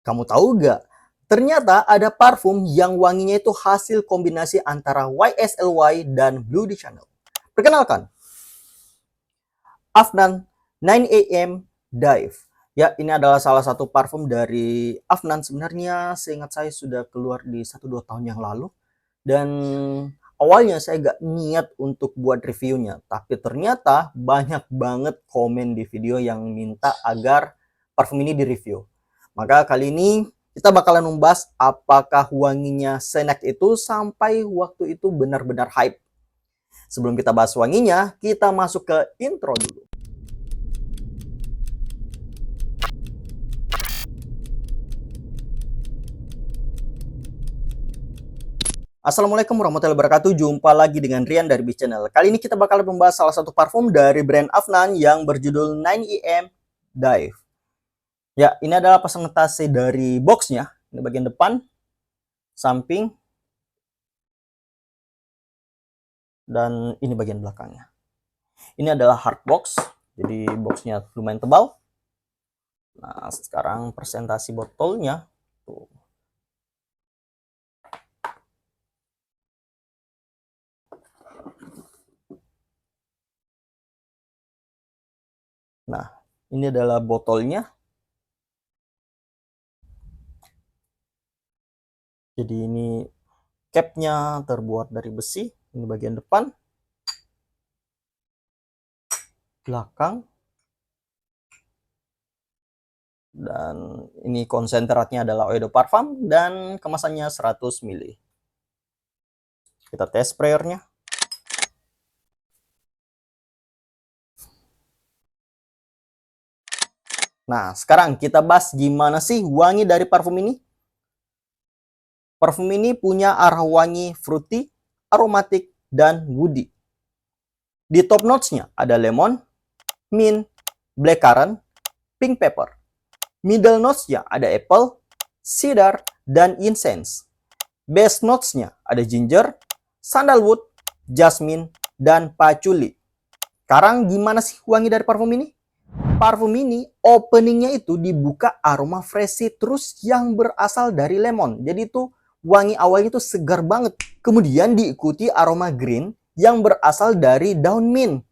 Kamu tahu gak? Ternyata ada parfum yang wanginya itu hasil kombinasi antara YSLY dan Blue de Chanel. Perkenalkan, Afnan 9am Dive. Ya, ini adalah salah satu parfum dari Afnan. Sebenarnya seingat saya sudah keluar di 1-2 tahun yang lalu. Dan awalnya saya gak niat untuk buat reviewnya. Tapi ternyata banyak banget komen di video yang minta agar parfum ini direview. Maka kali ini kita bakalan membahas apakah wanginya Senac itu sampai waktu itu benar-benar hype. Sebelum kita bahas wanginya, kita masuk ke intro dulu. Assalamualaikum warahmatullahi wabarakatuh. Jumpa lagi dengan Rian dari B Channel. Kali ini kita bakal membahas salah satu parfum dari brand Afnan yang berjudul 9am Dive. Ya, ini adalah presentasi dari boxnya. Ini bagian depan, samping, dan ini bagian belakangnya. Ini adalah hard box, jadi boxnya lumayan tebal. Nah, sekarang presentasi botolnya. Tuh. Nah, ini adalah botolnya. Jadi ini capnya terbuat dari besi. Ini bagian depan, belakang, dan ini konsentratnya adalah eau de parfum dan kemasannya 100 ml. Kita tes sprayernya. Nah, sekarang kita bahas gimana sih wangi dari parfum ini. Parfum ini punya arah wangi fruity, aromatik, dan woody. Di top notes-nya ada lemon, mint, blackcurrant, pink pepper. Middle notes-nya ada apple, cedar, dan incense. Base notes-nya ada ginger, sandalwood, jasmine, dan patchouli. Sekarang gimana sih wangi dari parfum ini? Parfum ini openingnya itu dibuka aroma fresh citrus yang berasal dari lemon. Jadi itu wangi awalnya itu segar banget. Kemudian diikuti aroma green yang berasal dari daun mint.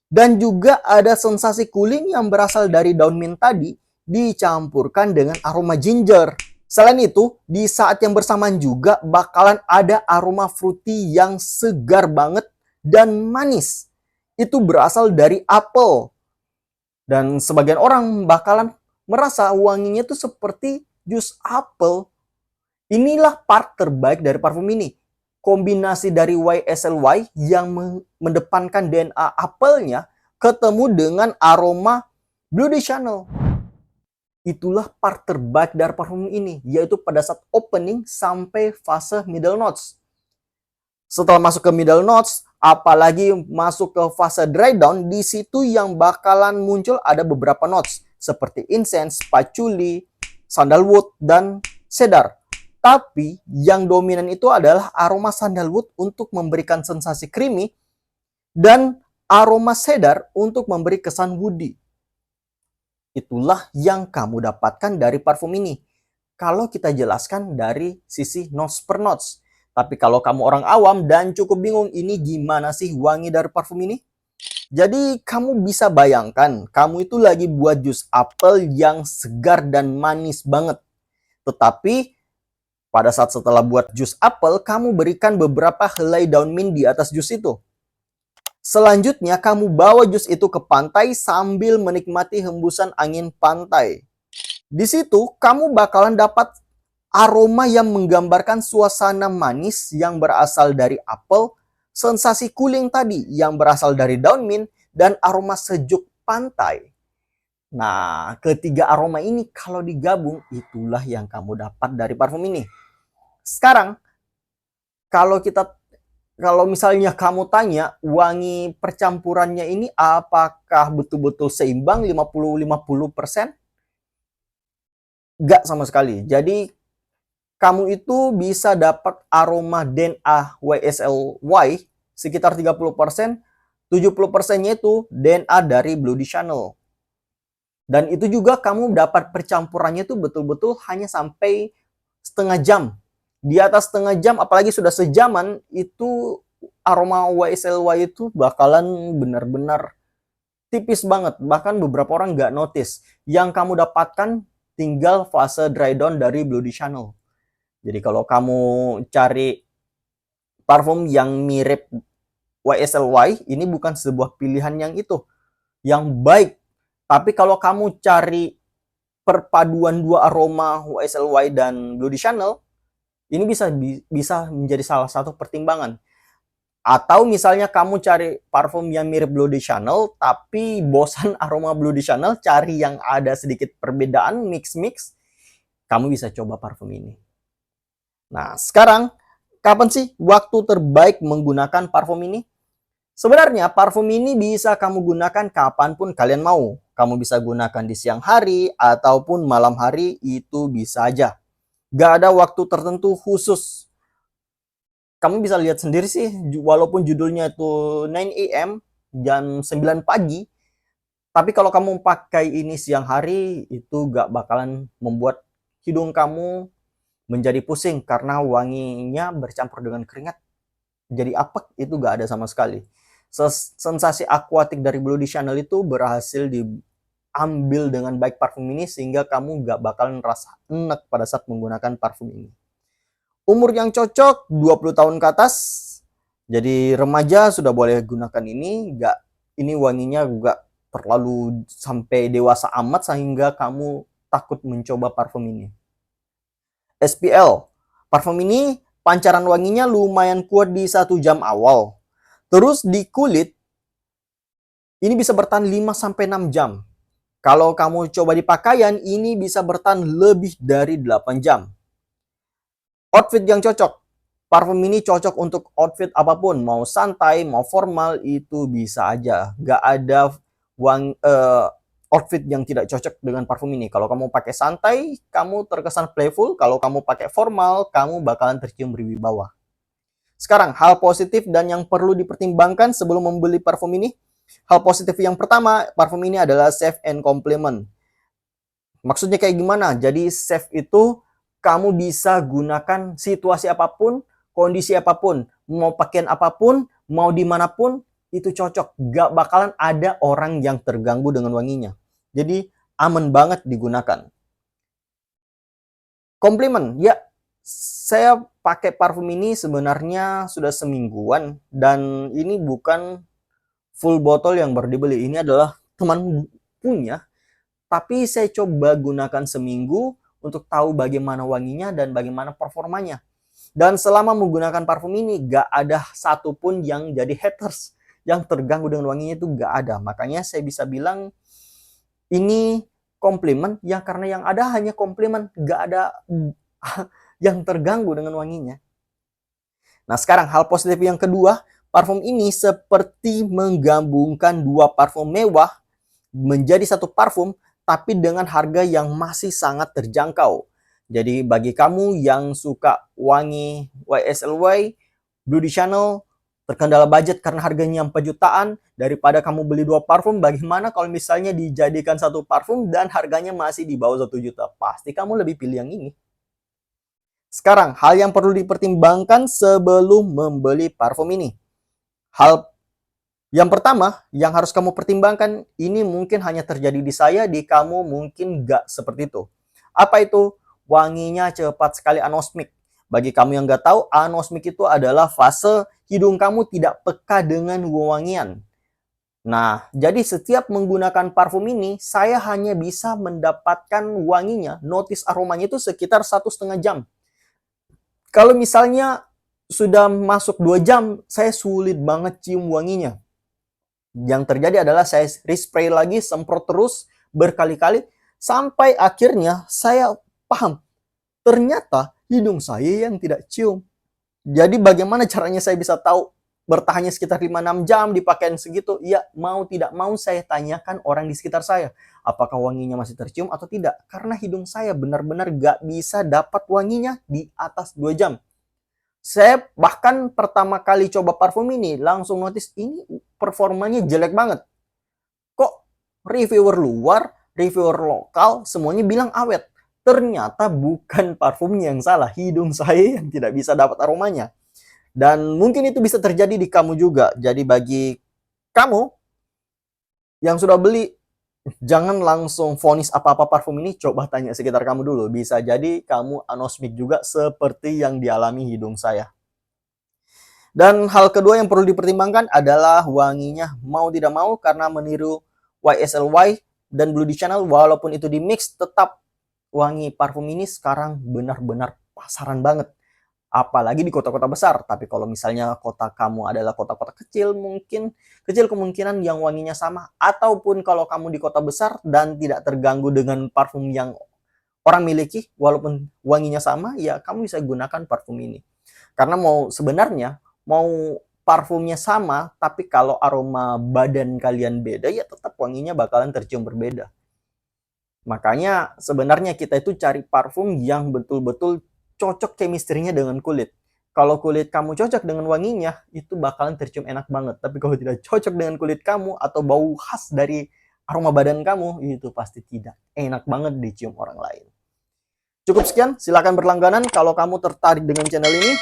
Dan juga ada sensasi cooling yang berasal dari daun mint tadi dicampurkan dengan aroma ginger. Selain itu, di saat yang bersamaan juga bakalan ada aroma fruity yang segar banget dan manis. Itu berasal dari apel. Dan sebagian orang bakalan merasa wanginya itu seperti jus apel. Inilah part terbaik dari parfum ini. Kombinasi dari YSLY yang mendepankan DNA apelnya ketemu dengan aroma Blue de Chanel. Itulah part terbaik dari parfum ini, yaitu pada saat opening sampai fase middle notes. Setelah masuk ke middle notes, apalagi masuk ke fase dry down, di situ yang bakalan muncul ada beberapa notes seperti incense, patchouli, sandalwood, dan cedar. Tapi yang dominan itu adalah aroma sandalwood untuk memberikan sensasi creamy dan aroma cedar untuk memberi kesan woody. Itulah yang kamu dapatkan dari parfum ini. Kalau kita jelaskan dari sisi notes per notes. Tapi kalau kamu orang awam dan cukup bingung ini gimana sih wangi dari parfum ini? Jadi kamu bisa bayangkan, kamu itu lagi buat jus apel yang segar dan manis banget. Tetapi pada saat setelah buat jus apel, kamu berikan beberapa helai daun mint di atas jus itu. Selanjutnya, kamu bawa jus itu ke pantai sambil menikmati hembusan angin pantai. Di situ, kamu bakalan dapat aroma yang menggambarkan suasana manis yang berasal dari apel, sensasi cooling tadi yang berasal dari daun mint, dan aroma sejuk pantai. Nah, ketiga aroma ini kalau digabung, itulah yang kamu dapat dari parfum ini. Sekarang, kalau misalnya kamu tanya wangi percampurannya ini apakah betul-betul seimbang 50-50%? Nggak sama sekali. Jadi kamu itu bisa dapat aroma DNA YSLY sekitar 30%, 70%-nya itu DNA dari Blue de Chanel. Dan itu juga kamu dapat percampurannya itu betul-betul hanya sampai setengah jam. Di atas setengah jam, apalagi sudah sejaman, itu aroma YSLY itu bakalan benar-benar tipis banget. Bahkan beberapa orang nggak notice. Yang kamu dapatkan tinggal fase dry down dari Bloody Channel. Jadi kalau kamu cari parfum yang mirip YSLY, ini bukan sebuah pilihan yang baik. Tapi kalau kamu cari perpaduan dua aroma YSLY dan Bloody Channel, ini bisa menjadi salah satu pertimbangan. Atau misalnya kamu cari parfum yang mirip Bloody Channel, tapi bosan aroma Bloody Channel, cari yang ada sedikit perbedaan, mix-mix, kamu bisa coba parfum ini. Nah, sekarang, kapan sih waktu terbaik menggunakan parfum ini? Sebenarnya parfum ini bisa kamu gunakan kapanpun kalian mau. Kamu bisa gunakan di siang hari ataupun malam hari, itu bisa aja. Gak ada waktu tertentu khusus. Kamu bisa lihat sendiri sih, walaupun judulnya itu 9 AM, jam 9 pagi, tapi kalau kamu pakai ini siang hari, itu gak bakalan membuat hidung kamu menjadi pusing karena wanginya bercampur dengan keringat. Jadi apek, itu gak ada sama sekali. Sensasi akuatik dari Bloody Channel itu berhasil diambil dengan baik parfum ini, sehingga kamu gak bakalan rasa enak pada saat menggunakan parfum ini. Umur yang cocok 20 tahun ke atas. Jadi remaja sudah boleh gunakan ini. Ini wanginya juga terlalu sampai dewasa amat sehingga kamu takut mencoba parfum ini. SPL. Parfum ini pancaran wanginya lumayan kuat di 1 jam awal. Terus di kulit ini bisa bertahan 5-6 jam. Kalau kamu coba di pakaian, ini bisa bertahan lebih dari 8 jam. Outfit yang cocok. Parfum ini cocok untuk outfit apapun. Mau santai, mau formal, itu bisa aja. Gak ada outfit yang tidak cocok dengan parfum ini. Kalau kamu pakai santai, kamu terkesan playful. Kalau kamu pakai formal, kamu bakalan tercium berwibawa. Sekarang, hal positif dan yang perlu dipertimbangkan sebelum membeli parfum ini. Hal positif yang pertama, parfum ini adalah safe and complement. Maksudnya kayak gimana? Jadi safe itu kamu bisa gunakan situasi apapun, kondisi apapun, mau pakaian apapun, mau dimanapun, itu cocok. Gak bakalan ada orang yang terganggu dengan wanginya. Jadi aman banget digunakan. Komplimen, ya, saya pakai parfum ini sebenarnya sudah semingguan, dan ini bukan full botol yang baru dibeli. Ini adalah teman punya, tapi saya coba gunakan seminggu untuk tahu bagaimana wanginya dan bagaimana performanya. Dan selama menggunakan parfum ini, gak ada satupun yang jadi haters, yang terganggu dengan wanginya itu gak ada. Makanya saya bisa bilang ini komplimen, ya karena yang ada hanya komplimen, gak ada yang terganggu dengan wanginya. Nah, sekarang hal positif yang kedua, parfum ini seperti menggabungkan dua parfum mewah menjadi satu parfum, tapi dengan harga yang masih sangat terjangkau. Jadi bagi kamu yang suka wangi YSLY, Bloody Channel, terkendala budget karena harganya 4 jutaan, daripada kamu beli dua parfum, bagaimana kalau misalnya dijadikan satu parfum dan harganya masih di bawah 1 juta? Pasti kamu lebih pilih yang ini. Sekarang, hal yang perlu dipertimbangkan sebelum membeli parfum ini. Hal yang pertama, yang harus kamu pertimbangkan, ini mungkin hanya terjadi di saya, di kamu mungkin gak seperti itu. Apa itu? Wanginya cepat sekali anosmik. Bagi kamu yang gak tahu, anosmik itu adalah fase hidung kamu tidak peka dengan wewangian. Nah, jadi setiap menggunakan parfum ini, saya hanya bisa mendapatkan wanginya, notice aromanya itu sekitar 1,5 jam. Kalau misalnya sudah masuk 2 jam, saya sulit banget cium wanginya. Yang terjadi adalah saya respray lagi, semprot terus berkali-kali, sampai akhirnya saya paham, ternyata hidung saya yang tidak cium. Jadi bagaimana caranya saya bisa tahu bertahannya sekitar 5-6 jam dipakai segitu? Ya, mau tidak mau saya tanyakan orang di sekitar saya, apakah wanginya masih tercium atau tidak. Karena hidung saya benar-benar gak bisa dapat wanginya di atas 2 jam. Saya bahkan pertama kali coba parfum ini langsung notice ini performanya jelek banget. Kok reviewer luar reviewer lokal semuanya bilang awet. Ternyata bukan parfumnya yang salah, hidung saya yang tidak bisa dapat aromanya. Dan mungkin itu bisa terjadi di kamu juga. Jadi bagi kamu yang sudah beli, jangan langsung vonis apa-apa parfum ini, coba tanya sekitar kamu dulu. Bisa jadi kamu anosmik juga seperti yang dialami hidung saya. Dan hal kedua yang perlu dipertimbangkan adalah wanginya. Mau tidak mau karena meniru YSLY dan Blue Channel, walaupun itu di mix, tetap wangi parfum ini sekarang benar-benar pasaran banget. Apalagi di kota-kota besar. Tapi kalau misalnya kota kamu adalah kota-kota kecil, mungkin kecil kemungkinan yang wanginya sama. Ataupun kalau kamu di kota besar dan tidak terganggu dengan parfum yang orang miliki, walaupun wanginya sama, ya kamu bisa gunakan parfum ini. Karena sebenarnya mau parfumnya sama, tapi kalau aroma badan kalian beda, ya tetap wanginya bakalan tercium berbeda. Makanya sebenarnya kita itu cari parfum yang betul-betul cocok chemistry-nya dengan kulit. Kalau kulit kamu cocok dengan wanginya, itu bakalan tercium enak banget. Tapi kalau tidak cocok dengan kulit kamu atau bau khas dari aroma badan kamu, itu pasti tidak enak banget dicium orang lain. Cukup sekian, silakan berlangganan kalau kamu tertarik dengan channel ini.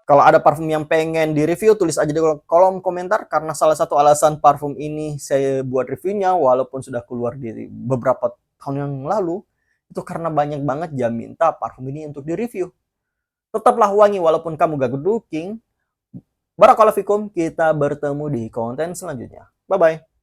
Kalau ada parfum yang pengen di-review, tulis aja di kolom komentar, karena salah satu alasan parfum ini saya buat reviewnya, walaupun sudah keluar di beberapa tahun yang lalu, itu karena banyak banget yang minta parfum ini untuk di-review. Tetaplah wangi walaupun kamu gak good looking. Barakallahu fikum, kita bertemu di konten selanjutnya. Bye-bye.